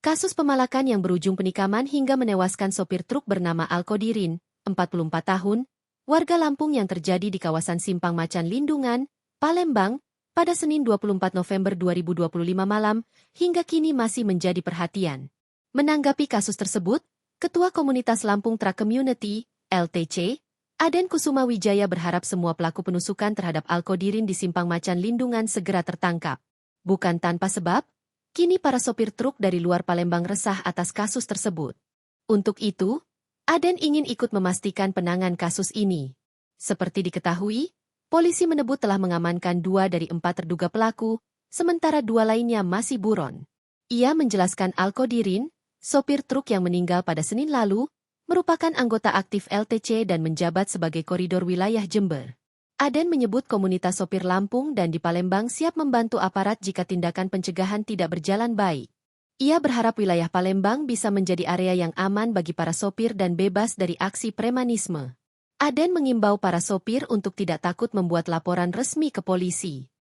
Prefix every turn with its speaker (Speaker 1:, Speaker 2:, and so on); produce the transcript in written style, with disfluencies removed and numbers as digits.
Speaker 1: Kasus pemalakan yang berujung penikaman hingga menewaskan sopir truk bernama Alkodirin, 44 tahun, warga Lampung yang terjadi di kawasan Simpang Macan Lindungan, Palembang, pada Senin 24 November 2025 malam, hingga kini masih menjadi perhatian. Menanggapi kasus tersebut, Ketua Komunitas Lampung Truck Community, LTC, Aden Kusuma Wijaya berharap semua pelaku penusukan terhadap Alkodirin di Simpang Macan Lindungan segera tertangkap. Bukan tanpa sebab, kini para sopir truk dari luar Palembang resah atas kasus tersebut. Untuk itu, Aden ingin ikut memastikan penanganan kasus ini. Seperti diketahui, polisi menyebut telah mengamankan 2 dari 4 terduga pelaku, sementara 2 lainnya masih buron. Ia menjelaskan Alkodirin, sopir truk yang meninggal pada Senin lalu, merupakan anggota aktif LTC dan menjabat sebagai koridor wilayah Jember. Aden menyebut komunitas sopir Lampung dan di Palembang siap membantu aparat jika tindakan pencegahan tidak berjalan baik. Ia berharap wilayah Palembang bisa menjadi area yang aman bagi para sopir dan bebas dari aksi premanisme. Aden mengimbau para sopir untuk tidak takut membuat laporan resmi ke polisi.